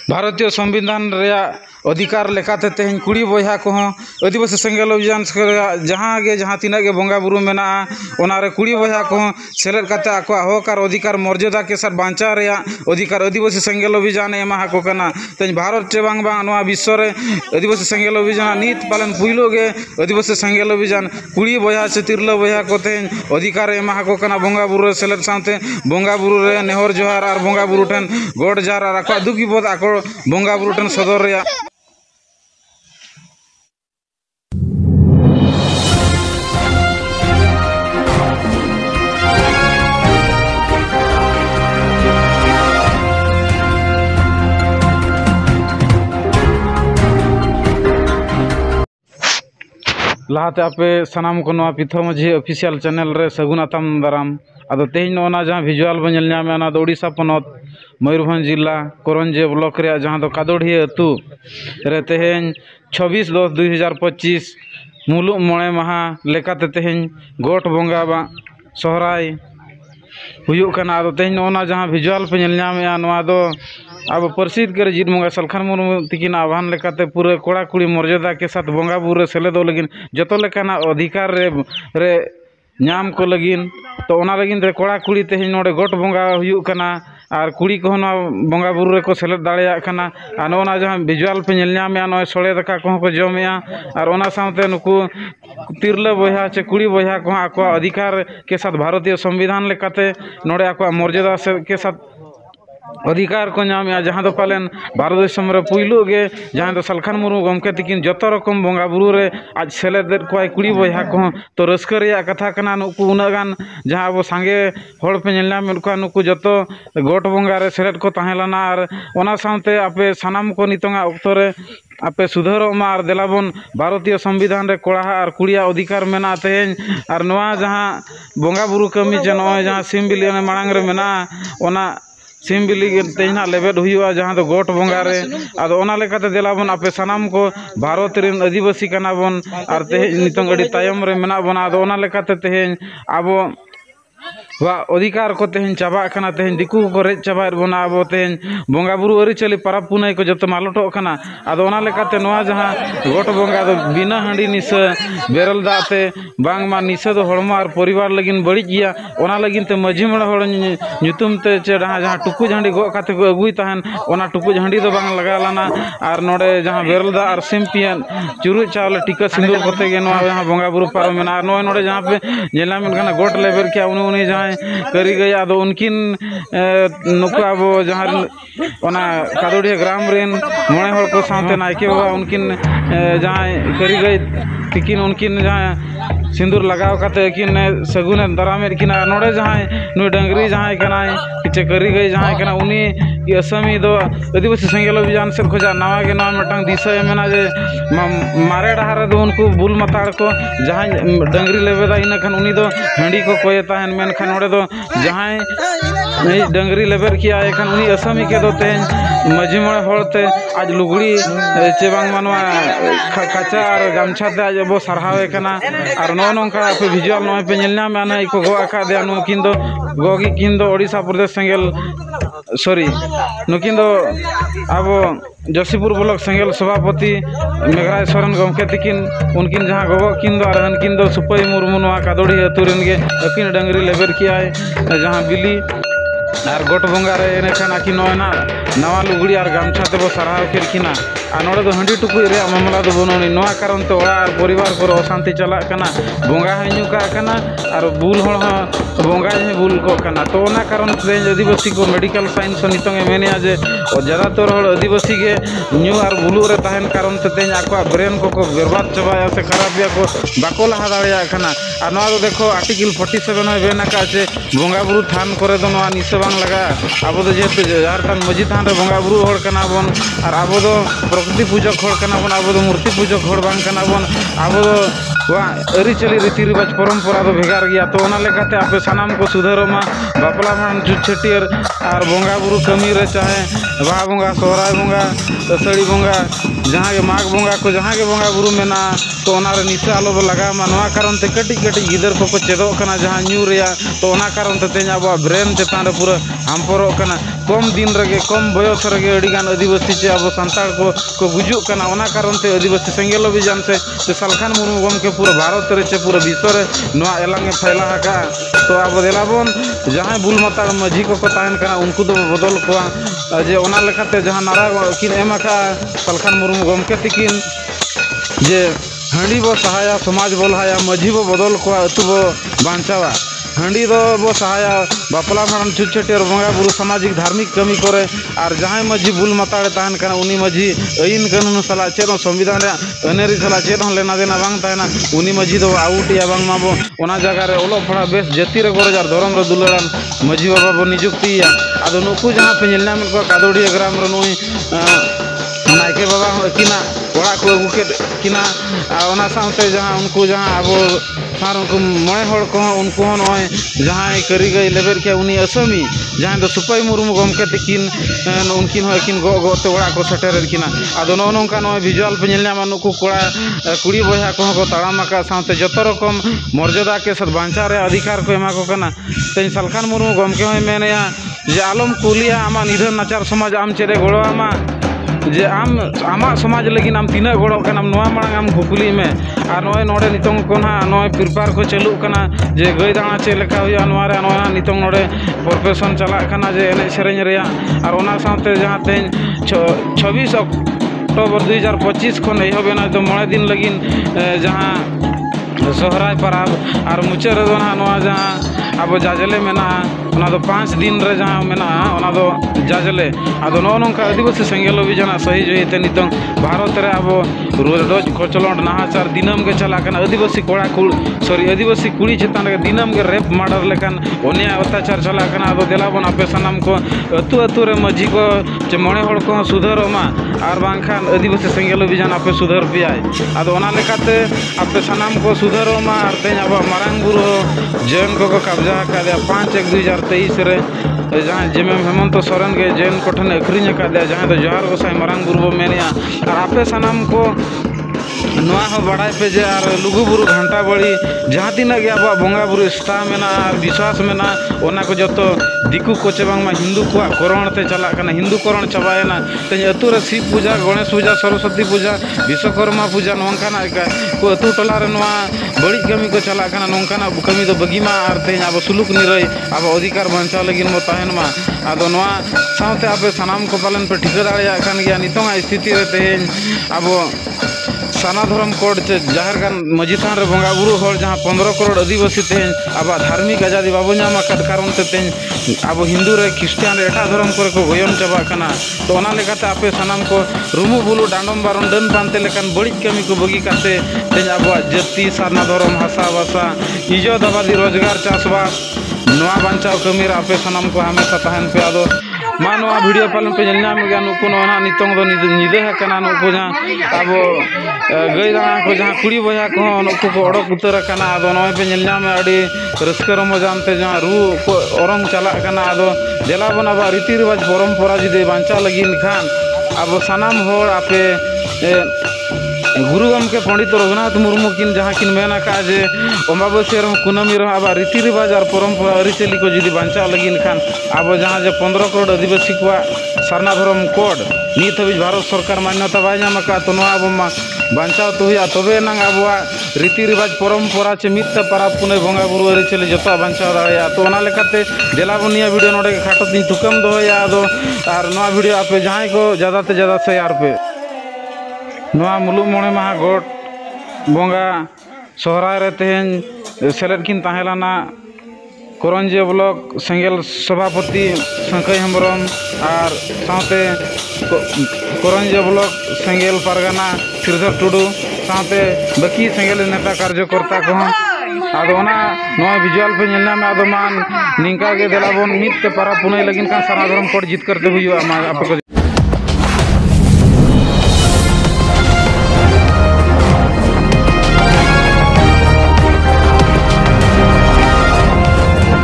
भारतीय संविधान अधिकार लेकाते तेहन कुड़ी बया को आदिवासी सेंगेल अभियान जहाँ तीना के बंगा बुरु मेना ओनारे कुड़ी बया को सेलेद काते आको हक और अधिकार मर्यादा के साथ बांचा रे अधिकार आदिवासी सेंगेल अभियान एमा को कना तेज भारत चे बांग नवा विश्व रे आदिवासी सेंगेल अभियान नित पालन पुइलो गे आदिवासी सेंगेल अभियान कुड़ी बया से तिरला बया को तेज अधिकार एमा को कना बंगा बुरु सेलेद साथे बंगा बुरु रे नेहर जोहार और बंगा बुरु ठन गोड जार और आको दुखी बोध आको बंगा बुरु ठन सदर रे लहाते आपे सनाम को नवा पिथो माझी ऑफिशियल चैनल रे सगुन आतम दाराम आदो तेज ना जहाँ भिजुआल बन नामे ओडिशा पनत मयूरभंज जिला करंजे ब्लॉक रे जहाँ कादोढ़ी अतु रे तेज 26/10/2025 मुलुग मणे माहा लेकाते तेज गोट बंगा बा सोहराय हुयुग कना आदो तेज ना जहाँ भिजुआल पे नामे नवा दो अब प्रसिद्ध कर जीत बंगा सलखान मुर्मू तकिन आह्वान लेकाते पूरे कोड़ा कुड़ी मर्यादा के साथ बंगा बुरु सेलेदो लगिन जतो लेकाना अधिकार रे नाम को लगिन तो ओना लगिन रे कोड़ा कुड़ी तेज नोडे गोट बंगा हुयुग कना और कुड़ी को बंगा बुरु रे को सेलेद दाड़ेया कना आ नोना जहाँ भिजुआल पे नामे नय सोड़े दाका को जमेया और ओना साथे नुकु तिरला बया चे कुड़ी बया को आको अधिकार के साथ भारतीय संविधान लेकाते नोडे आको मर्यादा के साथ अधिकार को नामे जहाँ तो पालन भारत देशम रे पुइलो गे जहाँ तो सलखान मुर्मू गमके तकिन जतो रकम बंगा बुरु रे आज सेलेद को कुड़ी बया को तो रस्का रेया कथा कना नुकु उनागान जहाँ अब सांगे हड़ पे नामे को नुकु जतो गोट बंगा रे सेलेद को ताहेलाना और ओना साथे आपे सनाम को नितोंगा ऑक्तो रे आपे सुधारोमा और देलाबन भारतीय संविधान रे कोड़ा और कुड़िया अधिकार मेना तेज और नवा जहाँ बंगा बुरु कमी जे नय जहाँ सिम बिली मांग रे मेना ओना सिम बिली तेजना लेबेद हुआ जहाँ तो गोट बंगा रे आदो ओना लेकाते देलाबन आपे सनाम को भारत रेन आदिवासी कना बन और तेज नितों अड़ी तायम रे मेना बन आदो ओना लेकाते तेज आबो वा अधिकार को तेज चाबा कना तेज दिकु को रेज चाबार बना आबो तेज बंगा बुरु अरिचली परब पुनाई को जतो मालटो कना आदो ओना लेकाते नवा जहाँ गोट बंगा दो बिना हांडी निसा बेरल दाते बांग मा निसा दो हड़मा और परिवार लगिन बड़ी गया ओना लगिन ते मझी मड़ा हड़ ᱧᱩᱛᱩᱢ ते जहाँ टुकुज हांडी गो काते को अगुई तहन ओना टुकुज हांडी दो बांग लगा लाना और नोडे जहाँ बेरल दा और सिम्पियन चुरु चावल टिका सिंदूर कोते गे नवा जहाँ बंगा बुरु पारो मेना और नोय नोडे जहाँ पे जेला में गाना गोट लेबर किया उनी जहाँ करी गई आदो उनकिन नुकु अब जहाँ ओना कादोड़ी ग्राम रेन मणे हड़ को साथे नायके बाबा उनकिन जहाँ करी गई तिकिन उनकिन जहाँ सिंदूर लगाव काते किन सगुन दारामे किन नोडे जहाँ नु डंगरी जहाँ कनाय किचे करी गई जहाँ कना उनी असमी दो आदिवासी सेंगेल अभियान से खोजा नवा के नवा मटंग दिशा मेना जे मारे डहार दो उनको बुल मताड़ को जहाँ डंगरी लेवेदा इन खान उनी दो हंडी को कोये ताहन मेन खान नोडे दो जहाँ डंगरी लेबर किया एखन उनी असमी के दो तेज मझी मड़े हड़ते आज लुगड़ी चेबांग मनवा काचा और गामछा ते आज अब सरहावे कना और नो नोंका पे भिजुआल नो पे नेलना माना इको गो आका दे नुकिन दो गोगी किन दो ओडिशा प्रदेश सेंगेल सॉरी नुकिन दो अब जसीपुर ब्लॉक सेंगेल सभापति मेघराज सोरेन गमके तकिन उनकिन जहाँ गोगो किन दो और हनकिन दो सुपई मुर्मू नवा कादोड़ी अतुरेन गे अकिन डंगरी लेबर किया जहाँ बिली और गोट बंगा रे एनेखान आखि नोना नवा लुगड़ी और गामछा ते बो सरहाव केलकिना और नोडे दो हंडी टुकुई रे मामला दो बनोनी नवा कारण तो ओड़ा और परिवार को अशांति चला कना बंगा हन्यू का कना और बुल हड़ बंगा ही बुल को कना तो ओना कारण तेज आदिवासी को मेडिकल साइंस नितोंगे मेनिया जे ज्यादातर हड़ आदिवासी के न्यू और बुलू रे तहन कारण ते तेज आको ब्रेन को बर्बाद चबाया से खराब या को बाको लहा दाड़िया कना और नवा दो देखो आर्टिकल 47 में बेना का छे बंगा बुरु थान करे दो नवा निसे बांग लगा अब तो जेहेतु झारखंड मजी थान रे बंगा बुरु हड़ कना बन और अब तो प्रकृति पूजक हड़ कना बन अब तो मूर्ति पूजक हड़ बांग कना बन अब तो वा अरिचली रीति रिवाज परंपरा तो भेगार गया तो ओना लेकाते आपे सनाम को सुधारोमा बापला मान छुछटियर और बंगा बुरु कमी रे चाहे बाहा बंगा सोहराय बंगा असड़ी बंगा जहाँ के माघ बंगा को जहाँ के बंगा बुरु मेना तो ओना रे निशा आलो लगा मा नवा कारण ते कटी कटी गिदर को चेदों कना जहां न्यू रेया तो ओना कारण ते तेज अब ब्रेन चेतान रे पूरा हामपरो कना कम दिन रगे कम बयस रगे अडिगान आदिवासी चे अब संताल को गुजुक कना ओना कारण ते आदिवासी सेंगेल अभियान से सालखान मुर्मू गमके पूरा भारत रे चे पूरा विश्व रे नोआ एलांगे फैला हका तो अब देलाबन जहां बुल माता माझी को ताहन कना उनको तो बदल को जे ओना लेखाते जहां नारा किन एमका सालखान मुर्मू गमके तिकिन जे हांडी बो सहाया समाज बोलहाया माझी बो बदल को अतु बो बांचावा हांडी दो बो सहाया बापला भाण छुटछुटेर बंगा बुरु सामाजिक धार्मिक कमी करे और जहां माझी बुल माताड़े ताहन कना उनी माझी आईन कानून सला चेरो संविधान रे अनेरी सला चेरो लेना देना बांग ताहना उनी माझी दो आउट या बांग माबो ओना जगह रे ओलो पड़ा बेस जति रे गोरजार धरम रे दुलरान माझी बाबा बो नियुक्ति या आदो नुकु जहां पे नेलनाम को कादोड़ी ग्राम रे नुई नायके बाबा किना ओड़ा को अगु के किना ओना साथे जहां उनको जहां अब सार उनको मणे हड़ को उनको नय जहां करीगई लेबर के उनी असमी जहां दो सुपाई मुर्मू गमके तिकिन उनकिन हो किन गो गो ते ओड़ा को सेटर किना आदो नो नोंका नय विजुअल पे नेलनाम नुकु कोड़ा कुड़ी बया को ताड़ाम का साथे जतो रकम मर्यादा के साथ बांचा रे अधिकार को एमा को कना ते सालखान मुर्मू गमके होय मेनेया जे आलम कुलिया आमा निधन नाचार समाज आम चेरे गोड़ो आमा जे आम समाज लगी आम तीना गड़ो नवा मांग आम कुकुली में और नॉय नोड़े नितों को ना नॉय प्रिपेयर को चलू कना जे गई दाणा चे लेखा हुआ नोरे नोया नितों नोड़े प्रोफेशन चला कना जे एने सेरेंज रेया और ओना साथे जहां तेन 26 अक्टूबर 2025 खन एहबेना तो 9 दिन लगिन जहां सोहराय परब और मुचाद रे नोआ जहां अब जाजले मेना ओना दो 5 दिन रे जहां मेना ओना दो जाजले आदो नो नोंका आदिवासी सेंगेल अभियान सही जोइते नितों भारत रे अब रोज कोचलंड नाहाचार दिनम के चला कना आदिवासी कोड़ा कुल सॉरी आदिवासी कुड़ी चेतान रे दिनम के रेप मर्डर लेकन ओनिया अत्याचार चला कना आदो देलाबन आपे सनाम को अतु अतु रे मजी को जे मणे हड़ को सुधरमा और बांखान आदिवासी सेंगेल अभियान आपे सुधर पियाय आदो ओना लेकाते आपे सनाम को सुधरमा और तेज अब मारांग बुरु जैन को कब्जा का 5/1/2023 रे जहाँ जेमेम हेमंत सोरेन के जैन कोठन अखरीन का जहाँ तो जोहार गोसाई मारांग बुरु मेनिया और आपे सनाम को नवा हो बड़ाई पे जे और लुगु बुरु घंटा बड़ी जहाँ तीन के अब बंगा बुरु स्था मेना और विश्वास मेना ओना को जतो दिकु को चे बांग हिंदू को करण ते चला कना हिंदू करण चबायना ते अतु रे शिव पूजा गणेश पूजा सरस्वती पूजा विश्वकर्मा पूजा नोंकाना को अतु टोला रे नवा बड़ी कमी को चला कना नोंकाना कमी तो बगीमा और ते अब सुलुक निरई अब अधिकार बंचा लगिन मो ताहन मा आदो नवा साथे आपे सनाम को पालन पे ठिका दाड़िया कान गया नितोंगा स्थिति रे तेन अब साना धर्म कोड चे जहर गान मजी थान रे बंगा बुरु हर जहां 15 करोड़ आदिवासी तेन अब धार्मिक आजादी बाबू नामा कारण ते तेन अब हिंदू रे क्रिश्चियन रे एटा धर्म करे को गोयम चबा कना तो ओना लेकाते आपे सनाम को रुमु बुलु डांडम बारन डन पानते लेकन बड़ी कमी को बगी काते तेन अब जाति साना धर्म भाषा भाषा इज्जत आबादी रोजगार चाषबास नवा बंचाव कमी रे आपे सनाम को हमेशा तहन पे आदो मानवा वीडियो पालन पे जलना में गया नुको ना नितों दो निदे है कना नुको जहां अब गई दाना को जहां कुड़ी बया को नुको को ओडक उतर कना आदो नय पे जलना में अड़ी रस्कर मजामते जहां रू को औरंग चला कना आदो देला बना बा रीति रिवाज परंपरा जिदे बांचा लगिन खान अब सनाम होड़ आपे गुरु गमके पंडित रघुनाथ मुर्मू किन जहाँ किन मेना का जे अमाबस्या कुनमी अब रीति रिवाज और परंपरा आरीचली को जुदी बांचा लगिन खान अब जहाँ जे 15 करोड़ आदिवासी को सारना धर्म कोड नित हबी भारत सरकार मान्यता बाय नाम का तो अब बांचाव तो हुआ तबे ना अब रीति रिवाज परंपरा चे मित परब पुने बंगा बुरु आरीचली जो बांचाव दाड़ा तो ओना लेकाते देलाबनिया वीडियो नोडे खाटो दिन थुकम दोया आदो और नवा वीडियो आपे जहाँ को ज़्यादा से ज़्यादा शेयर पे नवा मुलुग मोणे माहा गोट बंगा सोहराय रे तेहन सेलेद किन ताहेलाना करंजे ब्लॉक सेंगेल सभापति संकय हेम्ब्रम और साथे करंजे ब्लॉक सेंगेल पारगाना श्रीधर टुडू साथे बाकी सेंगेल नेता कार्यकर्ता को आदो ओना नवा विजुअल पे नेलना में आदो मान निंका के देलाबन मित ते पारा पुने लगिन का सारा धर्म कोड जीत करते हुई आपको